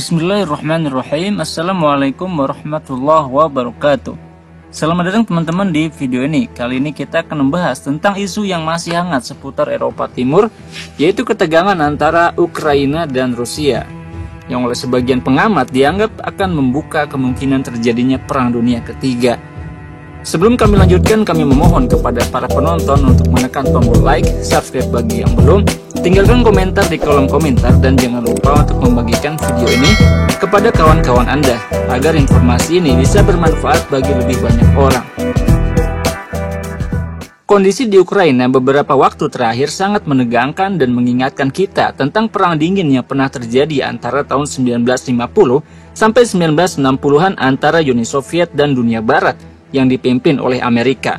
Bismillahirrahmanirrahim. Assalamualaikum warahmatullahi wabarakatuh. Selamat datang teman-teman di video ini. Kali ini kita akan membahas tentang isu yang masih hangat seputar Eropa Timur, yaitu ketegangan antara Ukraina dan Rusia, yang oleh sebagian pengamat dianggap akan membuka kemungkinan terjadinya Perang Dunia Ketiga. Sebelum kami lanjutkan, kami memohon kepada para penonton untuk menekan tombol like, subscribe bagi yang belum, tinggalkan komentar di kolom komentar, dan jangan lupa untuk membagikan video ini kepada kawan-kawan Anda, agar informasi ini bisa bermanfaat bagi lebih banyak orang. Kondisi di Ukraina beberapa waktu terakhir sangat menegangkan dan mengingatkan kita tentang perang dingin yang pernah terjadi antara tahun 1950 sampai 1960-an antara Uni Soviet dan dunia Barat yang dipimpin oleh Amerika.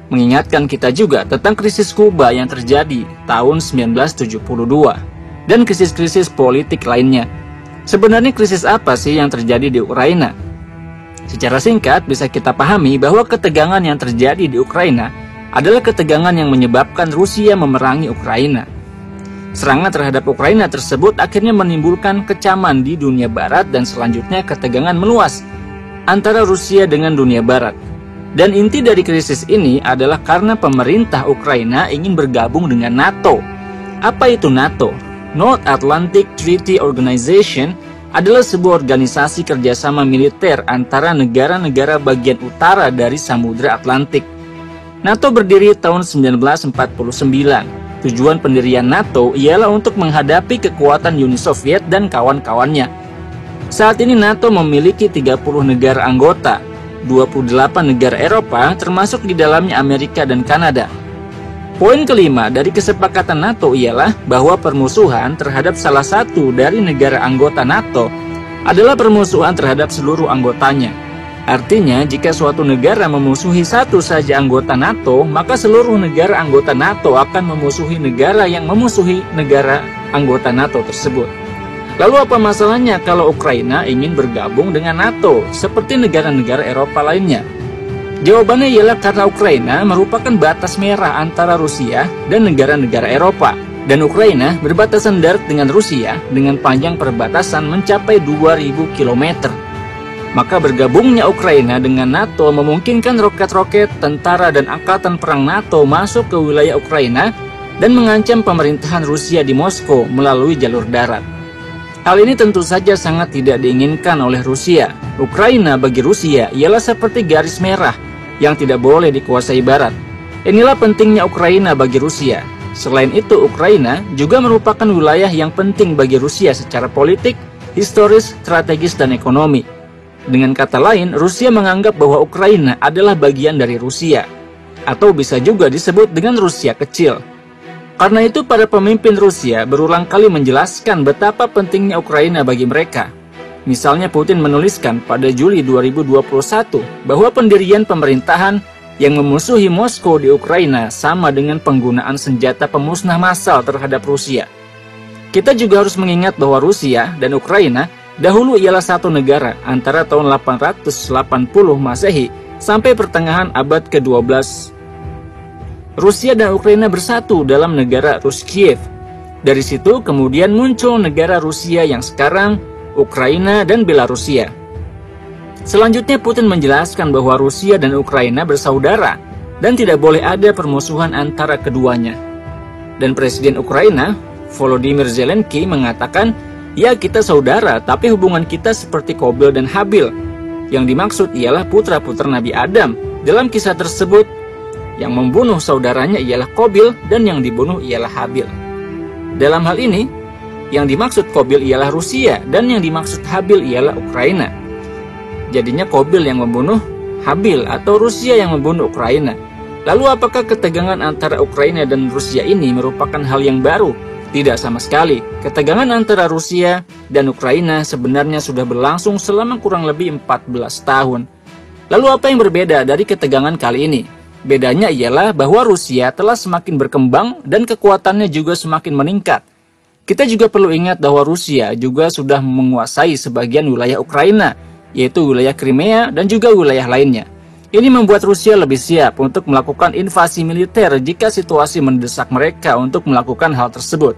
Mengingatkan kita juga tentang krisis Kuba yang terjadi tahun 1972 dan krisis-krisis politik lainnya. Sebenarnya krisis apa sih yang terjadi di Ukraina? Secara singkat bisa kita pahami bahwa ketegangan yang terjadi di Ukraina adalah ketegangan yang menyebabkan Rusia memerangi Ukraina. Serangan terhadap Ukraina tersebut akhirnya menimbulkan kecaman di dunia Barat dan selanjutnya ketegangan meluas antara Rusia dengan dunia Barat. Dan inti dari krisis ini adalah karena pemerintah Ukraina ingin bergabung dengan NATO. Apa itu NATO? North Atlantic Treaty Organization adalah sebuah organisasi kerjasama militer antara negara-negara bagian utara dari Samudra Atlantik. NATO berdiri tahun 1949. Tujuan pendirian NATO ialah untuk menghadapi kekuatan Uni Soviet dan kawan-kawannya. Saat ini NATO memiliki 30 negara anggota, 28 negara Eropa termasuk di dalamnya Amerika dan Kanada. Poin kelima dari kesepakatan NATO ialah bahwa permusuhan terhadap salah satu dari negara anggota NATO adalah permusuhan terhadap seluruh anggotanya. Artinya, jika suatu negara memusuhi satu saja anggota NATO, maka seluruh negara anggota NATO akan memusuhi negara yang memusuhi negara anggota NATO tersebut. Lalu apa masalahnya kalau Ukraina ingin bergabung dengan NATO seperti negara-negara Eropa lainnya? Jawabannya ialah karena Ukraina merupakan batas merah antara Rusia dan negara-negara Eropa. Dan Ukraina berbatasan darat dengan Rusia dengan panjang perbatasan mencapai 2000 km. Maka bergabungnya Ukraina dengan NATO memungkinkan roket-roket, tentara, dan angkatan perang NATO masuk ke wilayah Ukraina dan mengancam pemerintahan Rusia di Moskow melalui jalur darat. Hal ini tentu saja sangat tidak diinginkan oleh Rusia. Ukraina bagi Rusia ialah seperti garis merah yang tidak boleh dikuasai Barat. Inilah pentingnya Ukraina bagi Rusia. Selain itu, Ukraina juga merupakan wilayah yang penting bagi Rusia secara politik, historis, strategis, dan ekonomi. Dengan kata lain, Rusia menganggap bahwa Ukraina adalah bagian dari Rusia, atau bisa juga disebut dengan Rusia kecil. Karena itu, para pemimpin Rusia berulang kali menjelaskan betapa pentingnya Ukraina bagi mereka. Misalnya Putin menuliskan pada Juli 2021 bahwa pendirian pemerintahan yang memusuhi Moskow di Ukraina sama dengan penggunaan senjata pemusnah massal terhadap Rusia. Kita juga harus mengingat bahwa Rusia dan Ukraina dahulu ialah satu negara antara tahun 880 Masehi sampai pertengahan abad ke-12. Rusia dan Ukraina bersatu dalam negara Rus Kiev. Dari situ kemudian muncul negara Rusia yang sekarang, Ukraina dan Belarusia. Selanjutnya Putin menjelaskan bahwa Rusia dan Ukraina bersaudara dan tidak boleh ada permusuhan antara keduanya. Dan Presiden Ukraina, Volodymyr Zelensky, mengatakan, ya kita saudara tapi hubungan kita seperti Qabil dan Habil. Yang dimaksud ialah putra-putra Nabi Adam. Dalam kisah tersebut, yang membunuh saudaranya ialah Qabil dan yang dibunuh ialah Habil. Dalam hal ini, yang dimaksud Qabil ialah Rusia dan yang dimaksud Habil ialah Ukraina. Jadinya Qabil yang membunuh Habil atau Rusia yang membunuh Ukraina. Lalu apakah ketegangan antara Ukraina dan Rusia ini merupakan hal yang baru? Tidak sama sekali. Ketegangan antara Rusia dan Ukraina sebenarnya sudah berlangsung selama kurang lebih 14 tahun. Lalu apa yang berbeda dari ketegangan kali ini? Bedanya ialah bahwa Rusia telah semakin berkembang dan kekuatannya juga semakin meningkat. Kita juga perlu ingat bahwa Rusia juga sudah menguasai sebagian wilayah Ukraina, yaitu wilayah Crimea dan juga wilayah lainnya. Ini membuat Rusia lebih siap untuk melakukan invasi militer jika situasi mendesak mereka untuk melakukan hal tersebut.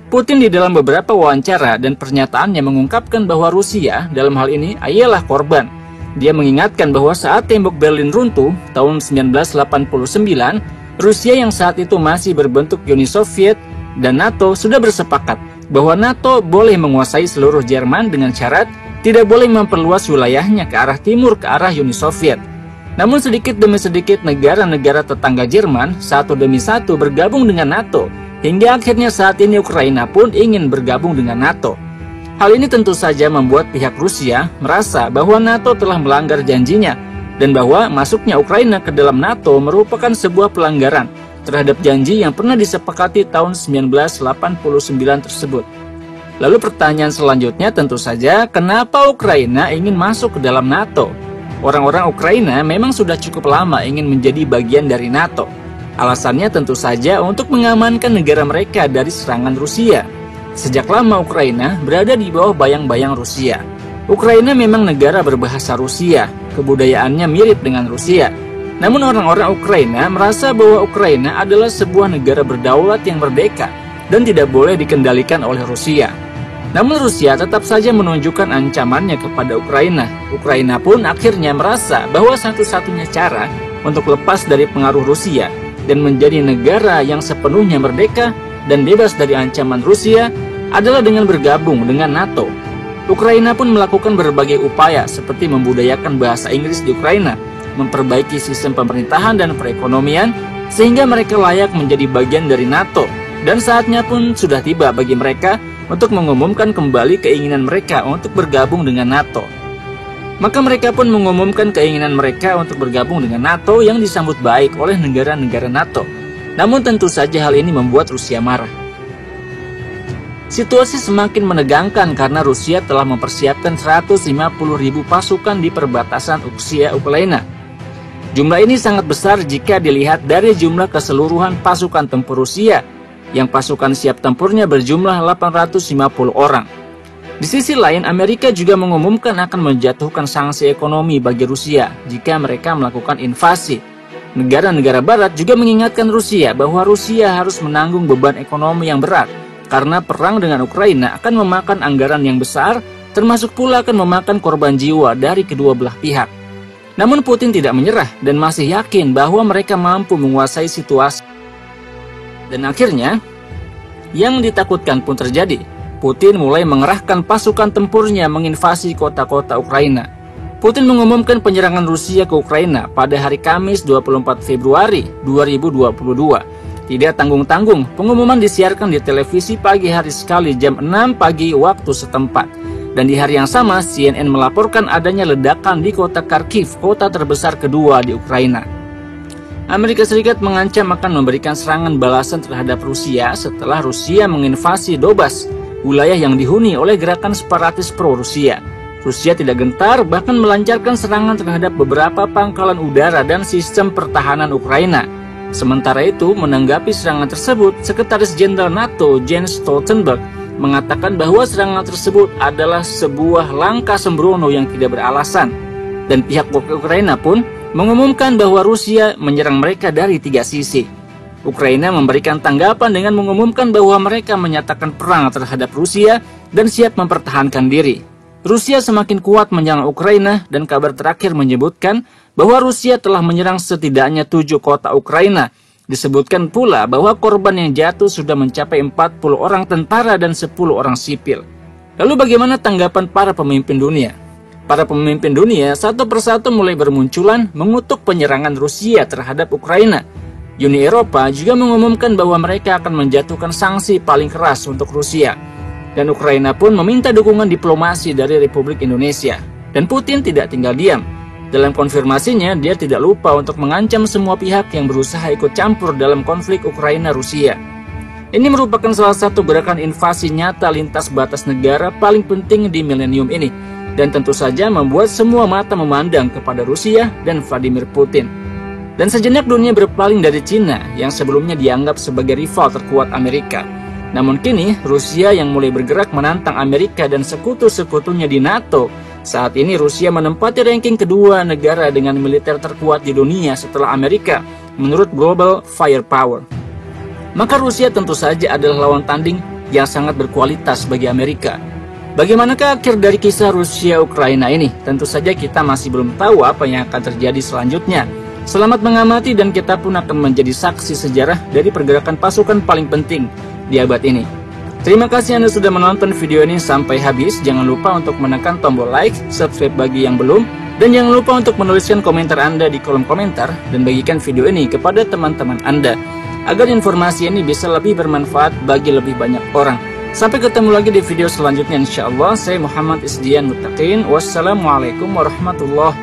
Putin di dalam beberapa wawancara dan pernyataannya mengungkapkan bahwa Rusia dalam hal ini ialah korban. Dia mengingatkan bahwa saat tembok Berlin runtuh tahun 1989, Rusia yang saat itu masih berbentuk Uni Soviet dan NATO sudah bersepakat bahwa NATO boleh menguasai seluruh Jerman dengan syarat tidak boleh memperluas wilayahnya ke arah timur ke arah Uni Soviet. Namun sedikit demi sedikit negara-negara tetangga Jerman satu demi satu bergabung dengan NATO, hingga akhirnya saat ini Ukraina pun ingin bergabung dengan NATO. Hal ini tentu saja membuat pihak Rusia merasa bahwa NATO telah melanggar janjinya dan bahwa masuknya Ukraina ke dalam NATO merupakan sebuah pelanggaran terhadap janji yang pernah disepakati tahun 1989 tersebut. Lalu pertanyaan selanjutnya tentu saja, kenapa Ukraina ingin masuk ke dalam NATO? Orang-orang Ukraina memang sudah cukup lama ingin menjadi bagian dari NATO. Alasannya tentu saja untuk mengamankan negara mereka dari serangan Rusia. Sejak lama Ukraina berada di bawah bayang-bayang Rusia. Ukraina memang negara berbahasa Rusia, kebudayaannya mirip dengan Rusia. Namun orang-orang Ukraina merasa bahwa Ukraina adalah sebuah negara berdaulat yang merdeka dan tidak boleh dikendalikan oleh Rusia. Namun Rusia tetap saja menunjukkan ancamannya kepada Ukraina. Ukraina pun akhirnya merasa bahwa satu-satunya cara untuk lepas dari pengaruh Rusia dan menjadi negara yang sepenuhnya merdeka dan bebas dari ancaman Rusia adalah dengan bergabung dengan NATO. Ukraina pun melakukan berbagai upaya seperti membudayakan bahasa Inggris di Ukraina, memperbaiki sistem pemerintahan dan perekonomian sehingga mereka layak menjadi bagian dari NATO. Dan saatnya pun sudah tiba bagi mereka untuk mengumumkan kembali keinginan mereka untuk bergabung dengan NATO. Maka mereka pun mengumumkan keinginan mereka untuk bergabung dengan NATO yang disambut baik oleh negara-negara NATO. Namun tentu saja hal ini membuat Rusia marah. Situasi semakin menegangkan karena Rusia telah mempersiapkan 150.000 pasukan di perbatasan Rusia-Ukraina. Jumlah ini sangat besar jika dilihat dari jumlah keseluruhan pasukan tempur Rusia, yang pasukan siap tempurnya berjumlah 850 orang. Di sisi lain, Amerika juga mengumumkan akan menjatuhkan sanksi ekonomi bagi Rusia jika mereka melakukan invasi. Negara-negara barat juga mengingatkan Rusia bahwa Rusia harus menanggung beban ekonomi yang berat karena perang dengan Ukraina akan memakan anggaran yang besar, termasuk pula akan memakan korban jiwa dari kedua belah pihak. Namun Putin tidak menyerah dan masih yakin bahwa mereka mampu menguasai situasi. Dan akhirnya, yang ditakutkan pun terjadi. Putin mulai mengerahkan pasukan tempurnya menginvasi kota-kota Ukraina. Putin mengumumkan penyerangan Rusia ke Ukraina pada hari Kamis 24 Februari 2022. Tidak tanggung-tanggung, pengumuman disiarkan di televisi pagi hari sekali jam 6 pagi waktu setempat. Dan di hari yang sama, CNN melaporkan adanya ledakan di kota Kharkiv, kota terbesar kedua di Ukraina. Amerika Serikat mengancam akan memberikan serangan balasan terhadap Rusia setelah Rusia menginvasi Donbas, wilayah yang dihuni oleh gerakan separatis pro-Rusia. Rusia tidak gentar bahkan melancarkan serangan terhadap beberapa pangkalan udara dan sistem pertahanan Ukraina. Sementara itu, menanggapi serangan tersebut, Sekretaris Jenderal NATO Jens Stoltenberg mengatakan bahwa serangan tersebut adalah sebuah langkah sembrono yang tidak beralasan. Dan pihak Ukraina pun mengumumkan bahwa Rusia menyerang mereka dari 3 sisi. Ukraina memberikan tanggapan dengan mengumumkan bahwa mereka menyatakan perang terhadap Rusia dan siap mempertahankan diri. Rusia semakin kuat menyerang Ukraina dan kabar terakhir menyebutkan bahwa Rusia telah menyerang setidaknya 7 kota Ukraina. Disebutkan pula bahwa korban yang jatuh sudah mencapai 40 orang tentara dan 10 orang sipil. Lalu bagaimana tanggapan para pemimpin dunia? Para pemimpin dunia satu persatu mulai bermunculan mengutuk penyerangan Rusia terhadap Ukraina. Uni Eropa juga mengumumkan bahwa mereka akan menjatuhkan sanksi paling keras untuk Rusia. Dan Ukraina pun meminta dukungan diplomasi dari Republik Indonesia. Dan Putin tidak tinggal diam. Dalam konfirmasinya, dia tidak lupa untuk mengancam semua pihak yang berusaha ikut campur dalam konflik Ukraina-Rusia. Ini merupakan salah satu gerakan invasi nyata lintas batas negara paling penting di milenium ini. Dan tentu saja membuat semua mata memandang kepada Rusia dan Vladimir Putin. Dan sejenak dunia berpaling dari Cina yang sebelumnya dianggap sebagai rival terkuat Amerika. Namun kini Rusia yang mulai bergerak menantang Amerika dan sekutu-sekutunya di NATO. Saat ini Rusia menempati ranking kedua negara dengan militer terkuat di dunia setelah Amerika menurut Global Firepower. Maka Rusia tentu saja adalah lawan tanding yang sangat berkualitas bagi Amerika. Bagaimanakah akhir dari kisah Rusia-Ukraina ini? Tentu saja kita masih belum tahu apa yang akan terjadi selanjutnya. Selamat mengamati dan kita pun akan menjadi saksi sejarah dari pergerakan pasukan paling penting di abad ini. Terima kasih Anda sudah menonton video ini sampai habis. Jangan lupa untuk menekan tombol like, subscribe bagi yang belum, dan jangan lupa untuk menuliskan komentar Anda di kolom komentar dan bagikan video ini kepada teman-teman Anda agar informasi ini bisa lebih bermanfaat bagi lebih banyak orang. Sampai ketemu lagi di video selanjutnya insyaallah. Saya Muhammad Isdian Muttaqin. Wassalamualaikum warahmatullahi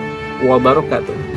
wabarakatuh.